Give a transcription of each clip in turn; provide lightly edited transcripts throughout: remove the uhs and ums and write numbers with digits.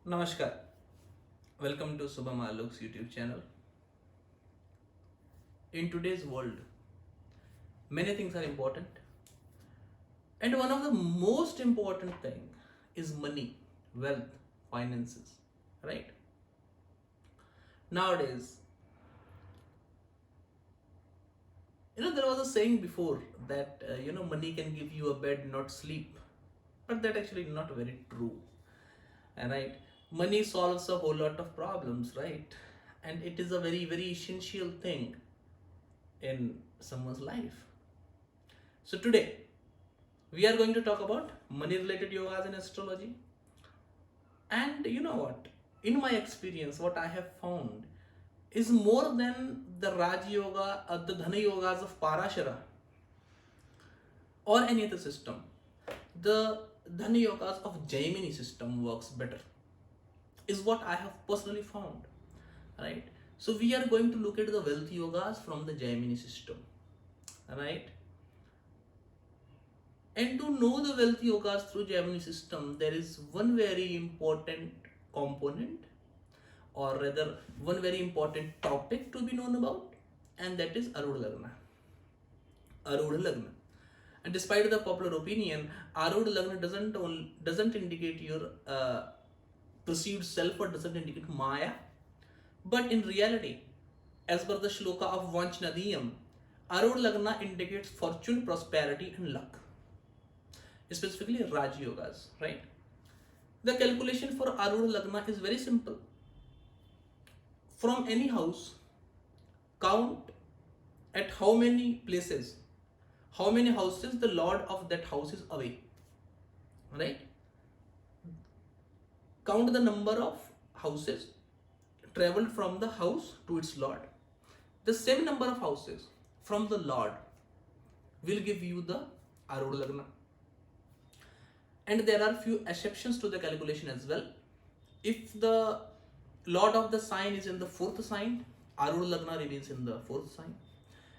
Namaskar. Welcome to Shubham Alock's YouTube channel. In today's world, many things are important, and one of the most important thing is money, wealth, finances. Right? Nowadays, there was a saying before that money can give you a bed, not sleep, but that actually not very true. And right, money solves a whole lot of problems, right? And it is a very very essential thing in someone's life. So today we are going to talk about money related yogas in astrology. And you know what? In my experience, what I have found is more than the Raj Yoga or the Dhana Yogas of Parashara or any other system. The Dhana Yogas of Jaimini system works better, is what I have personally found. Right? So we are going to look at the wealth yogas from the Jaimini system. Right? And to know the wealth yogas through Jaimini system, there is one very important component, or rather one very important topic to be known about, and that is Arudha Lagna. Arudha Lagna. And despite the popular opinion, Arudha Lagna doesn't indicate your perceived self or doesn't indicate Maya. But in reality, as per the shloka of Vanchnadiyam, Arudha Lagna indicates fortune, prosperity, and luck. Specifically Raj Yogas, right? The calculation for Arudha Lagna is very simple. From any house, count at how many places, how many houses the lord of that house is away, right? Count the number of houses traveled from the house to its lord. The same number of houses from the lord will give you the Arudha Lagna. And there are few exceptions to the calculation as well. If the lord of the sign is in the fourth sign, Arudha Lagna remains in the fourth sign.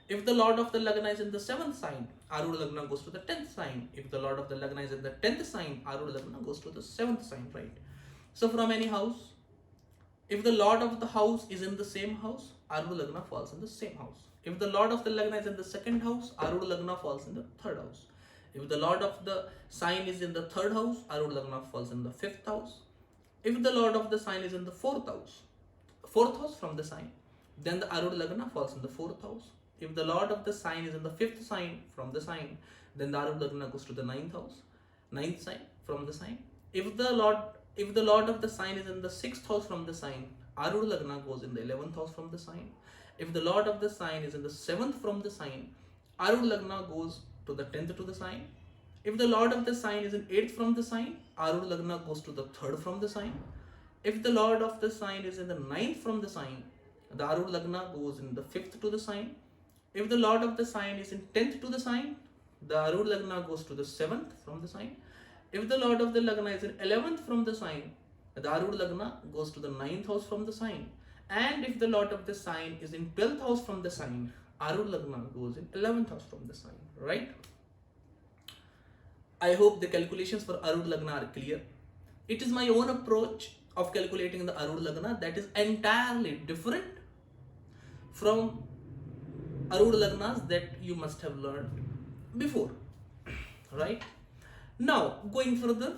If the lord of the Lagna is in the seventh sign, Arudha Lagna goes to the 10th sign. If the lord of the Lagna is in the 10th sign, Arudha Lagna goes to the 7th sign, right? So from any house, if the lord of the house is in the same house, Arudha Lagna falls in the same house. If the lord of the Lagna is in the second house, Arudha Lagna falls in the third house. If the lord of the sign is in the third house, Arudha Lagna falls in the fifth house. If the lord of the sign is in the fourth house from the sign, then the Arudha Lagna falls in the fourth house. If the lord of the sign is in the fifth sign from the sign, then the Arudha Lagna goes to the ninth sign from the sign. If the lord of the sign is in the sixth house from the sign, Arudha Lagna goes in the 11th house from the sign. If the lord of the sign is in the 7th from the sign, Arudha Lagna goes to the 10th to the sign. If the lord of the sign is in 8th from the sign, Arudha Lagna goes to the 3rd from the sign. If the lord of the sign is in the 9th from the sign, the Arudha Lagna goes in the 5th to the sign. If the lord of the sign is in 10th to the sign, the Arudha Lagna goes to the 7th from the sign. If the lord of the Lagna is in 11th from the sign, the Arudha Lagna goes to the 9th house from the sign. And if the lord of the sign is in 12th house from the sign, Arudha Lagna goes in 11th house from the sign, right? I hope the calculations for Arudha Lagna are clear. It is my own approach of calculating the Arudha Lagna that is entirely different from Arudha Lagnas that you must have learned before, right? Now, going further,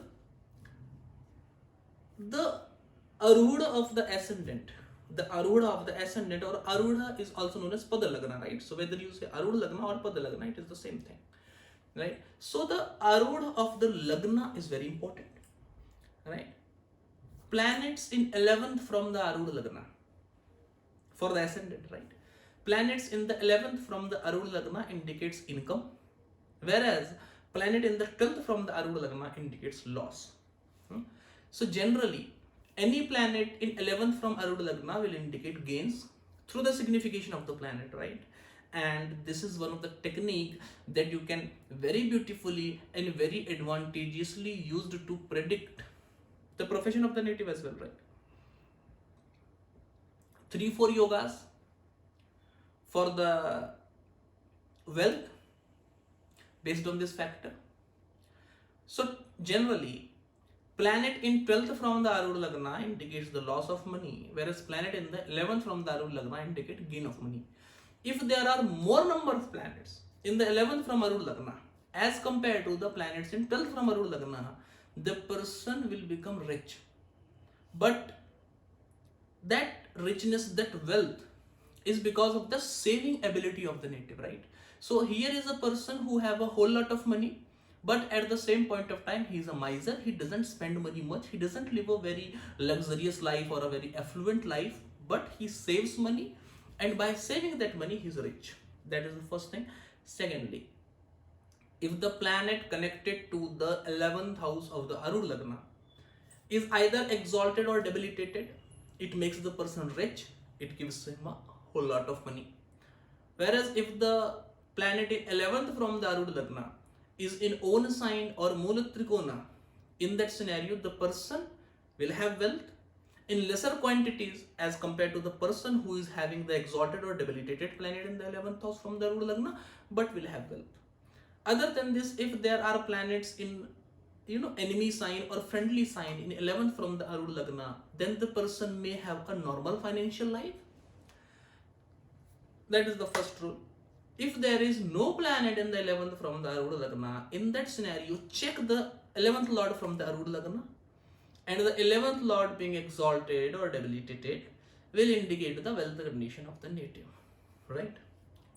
the Arudha of the ascendant, or Arudha is also known as Pada Lagna, right? So whether you say Arudha Lagna or Pada Lagna, it is the same thing, right? So the Arudha of the Lagna is very important, right? Planets in 11th from the Arudha Lagna for the ascendant, right? Planets in the 11th from the Arudha Lagna indicates income, whereas planet in the 12th from the Arudha Lagna indicates loss. So generally, any planet in 11th from Arudha Lagna will indicate gains through the signification of the planet, right? And this is one of the technique that you can very beautifully and very advantageously used to predict the profession of the native as well, right? 3-4 yogas for the wealth based on this factor. So generally, planet in 12th from the Arudha Lagna indicates the loss of money, whereas planet in the 11th from the Arudha Lagna indicates gain of money. If there are more number of planets in the 11th from Arudha Lagna as compared to the planets in 12th from Arudha Lagna, the person will become rich. But that richness, that wealth is because of the saving ability of the native, right? So here is a person who have a whole lot of money, but at the same point of time he is a miser. He doesn't spend money much, he doesn't live a very luxurious life or a very affluent life, but he saves money, and by saving that money he is rich. That is the first thing. Secondly, if the planet connected to the 11th house of the Arudha Lagna is either exalted or debilitated, it makes the person rich, it gives him a whole lot of money. Whereas if the planet in 11th from the Arudha Lagna is in own sign or Mula Trikona, in that scenario the person will have wealth in lesser quantities as compared to the person who is having the exalted or debilitated planet in the 11th house from the Arudha Lagna, but will have wealth. Other than this, if there are planets in enemy sign or friendly sign in 11th from the Arudha Lagna, then the person may have a normal financial life. That is the first rule. If there is no planet in the 11th from the Arudha Lagna, in that scenario check the 11th lord from the Arudha Lagna, and the 11th lord being exalted or debilitated will indicate the wealth condition of the native, right?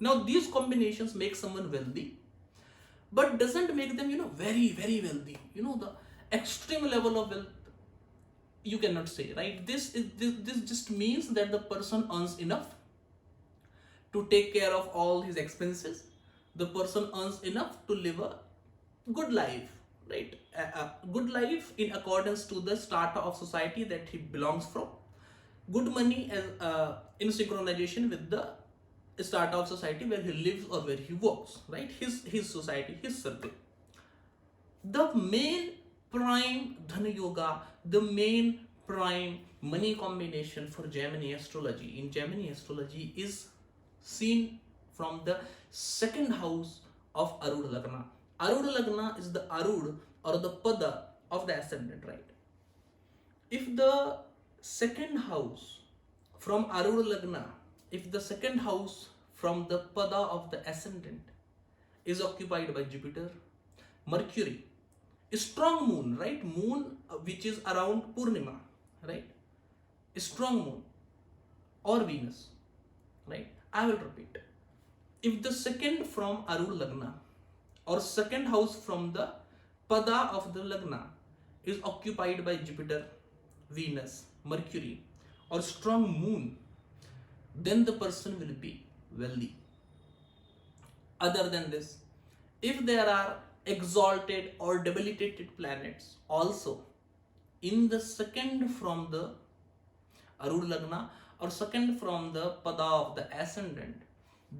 Now these combinations make someone wealthy, but doesn't make them very very wealthy. The extreme level of wealth you cannot say, right? This just means that the person earns enough to take care of all his expenses. The person earns enough to live a good life, right? A good life in accordance to the strata of society that he belongs from. Good money as in synchronization with the strata of society where he lives or where he works, right? His society, his circle. The main prime Dhana Yoga, the main prime money combination for Jaimini astrology, in Jaimini astrology, is seen from the second house of Arudha Lagna. Arudha Lagna is the Arud or the Pada of the ascendant, right? If the second house from Arudha Lagna, if the second house from the Pada of the ascendant is occupied by Jupiter, Mercury, a strong moon, right? Moon which is around Purnima, right? A strong moon, or Venus, right? I will repeat. If the second from Arudha Lagna or second house from the Pada of the Lagna is occupied by Jupiter, Venus, Mercury, or strong moon, then the person will be wealthy. Other than this, if there are exalted or debilitated planets also in the second from the Arudha Lagna or second from the Pada of the ascendant,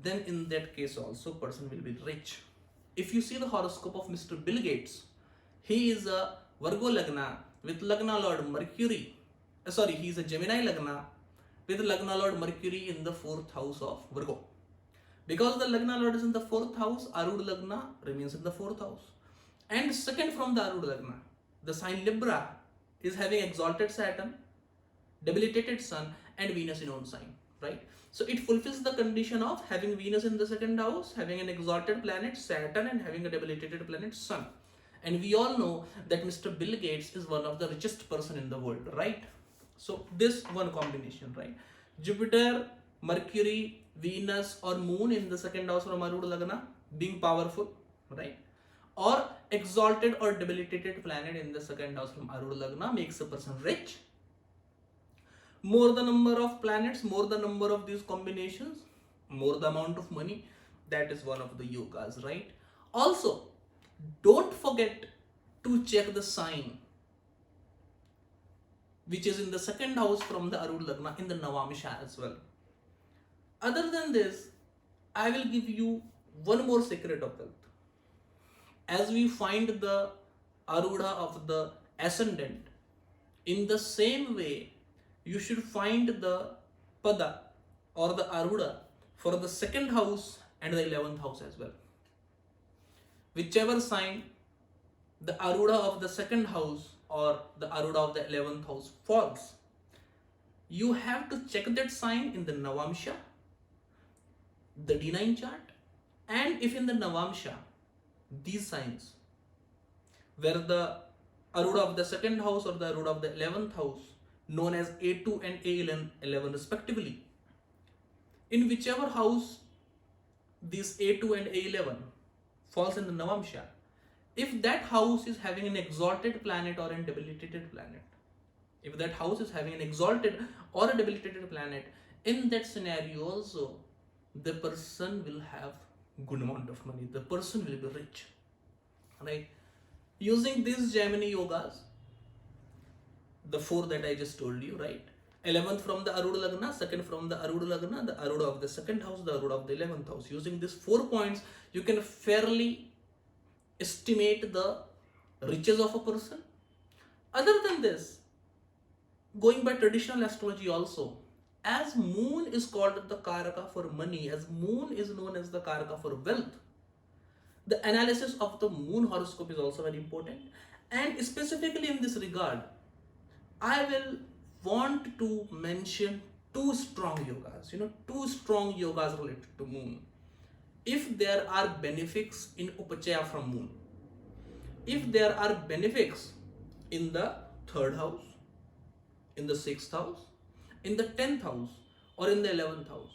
then in that case also person will be rich. If you see the horoscope of Mr. Bill Gates, he is a Virgo Lagna with Lagna Lord Mercury. He is a Gemini Lagna with Lagna Lord Mercury in the 4th house of Virgo. Because the Lagna Lord is in the 4th house, Arudha Lagna remains in the 4th house. And second from the Arudha Lagna, the sign Libra is having exalted Saturn, debilitated Sun, and Venus in own sign, right? So it fulfills the condition of having Venus in the second house, having an exalted planet Saturn, and having a debilitated planet Sun. And we all know that Mr. Bill Gates is one of the richest person in the world, right? So this one combination, right? Jupiter, Mercury, Venus, or Moon in the second house from Arudha Lagna being powerful, right? Or exalted or debilitated planet in the second house from Arudha Lagna makes a person rich. More the number of planets, more the number of these combinations, more the amount of money. That is one of the yogas, right? Also, don't forget to check the sign which is in the second house from the Arudha Lagna in the Navamsa as well. Other than this, I will give you one more secret of wealth. As we find the Arudha of the ascendant, in the same way, you should find the Pada or the Arudha for the second house and the 11th house as well. Whichever sign the Arudha of the second house or the Arudha of the 11th house falls, you have to check that sign in the Navamsa, the D9 chart, and if in the Navamsa, these signs where the Arudha of the 2nd house or the Arudha of the 11th house, known as A2 and A11 respectively, in whichever house these A2 and A11 falls in the Navamsa, if that house is having an exalted planet or a debilitated planet, if that house is having an exalted or a debilitated planet, in that scenario also, the person will have good amount of money, the person will be rich, right? Using these Jaimini yogas, the 4 that I just told you, right? 11th from the Arudha Lagna, 2nd from the Arudha Lagna, the Arudha of the 2nd house, the Arudha of the 11th house. Using these 4 points, you can fairly estimate the riches of a person. Other than this, going by traditional astrology also, as moon is called the Karaka for money, as moon is known as the Karaka for wealth, the analysis of the moon horoscope is also very important. And specifically in this regard, I will want to mention 2 strong yogas, 2 strong yogas related to moon. If there are benefics in Upachaya from moon, if there are benefics in the 3rd house, in the 6th house, in the 10th house, or in the 11th house,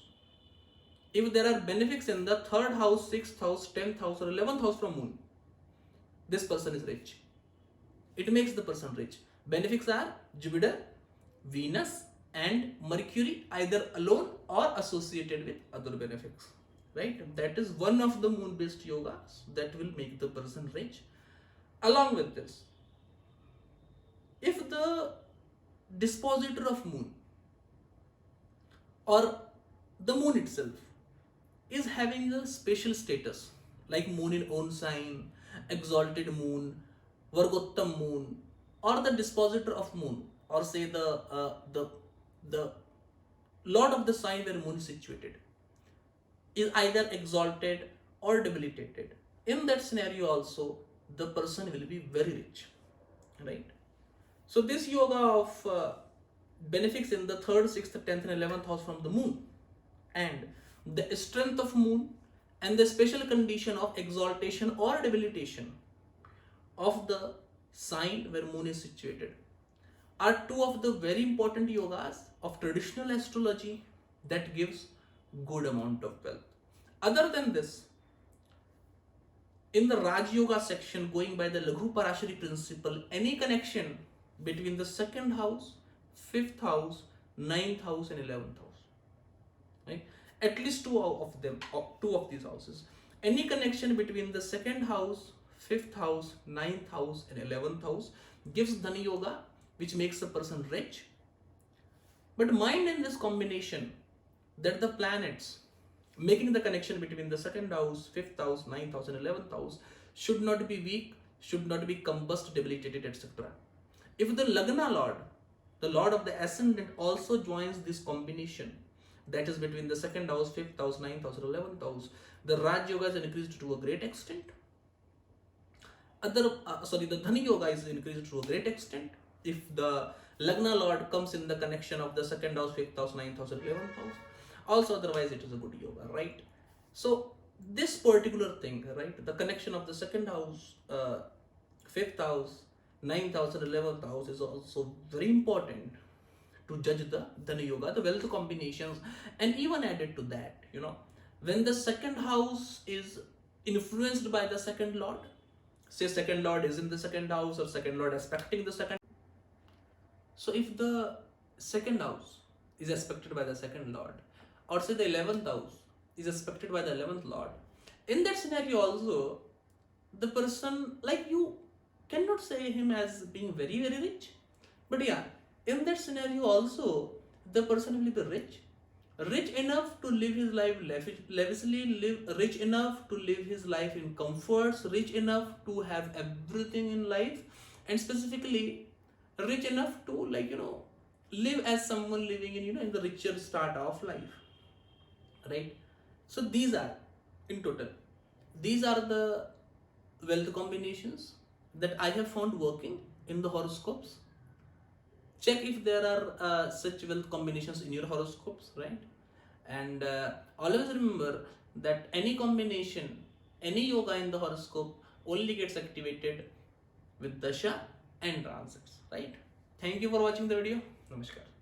if there are benefics in the 3rd house, 6th house, 10th house, or 11th house from moon, this person is rich. It makes the person rich. Benefics are Jupiter, Venus, and Mercury, either alone or associated with other benefics, right? That is one of the moon based yogas that will make the person rich. Along with this, if the dispositor of moon or the moon itself is having a special status, like moon in own sign, exalted moon, Vargottam moon, or the dispositor of moon, or say the lord of the sign where moon is situated is either exalted or debilitated, in that scenario also the person will be very rich, right? So this yoga of benefics in the 3rd, 6th, 10th and 11th house from the moon, and the strength of moon, and the special condition of exaltation or debilitation of the sign where moon is situated, are 2 of the very important yogas of traditional astrology that gives good amount of wealth. Other than this, in the Raj Yoga section, going by the Laghu Parashari principle, any connection between the 2nd house, 5th house, 9th house and 11th house, right? At least 2 of them, 2 of these houses. Any connection between the 2nd house, 5th house, 9th house and 11th house gives Dhani Yoga, which makes a person rich. But mind in this combination that the planets making the connection between the 2nd house, 5th house, 9th house and 11th house should not be weak, should not be combust, debilitated, etc. If the Lagna Lord, the Lord of the ascendant, also joins this combination, that is between the 2nd house, 5th house, 9th house or 11th house, the Raj Yoga is increased to a great extent. The Dhani Yoga is increased to a great extent if the Lagna Lord comes in the connection of the 2nd house, 5th house, 9th house and 11th house. Also otherwise it is a good yoga, right? So this particular thing, right, the connection of the 2nd house, 5th house, 9th house and 11th house is also very important to judge the Dhani Yoga, the wealth combinations. And even added to that, when the 2nd house is influenced by the 2nd Lord, say 2nd Lord is in the 2nd house or 2nd Lord aspecting the 2nd. So if the 2nd house is aspected by the 2nd Lord, or say the 11th house is aspected by the 11th Lord, in that scenario also, the person, like, you cannot say him as being very, very rich. But yeah, in that scenario also, the person will be rich enough to live his life lavishly, rich enough to live his life in comforts, rich enough to have everything in life, and specifically rich enough to, live as someone living in the richer strata of life, right? So these are, in total, these are the wealth combinations that I have found working in the horoscopes. Check if there are such wealth combinations in your horoscopes, right? And always remember that any combination, any yoga in the horoscope only gets activated with dasha and transits, right? Thank you for watching the video. Namaskar.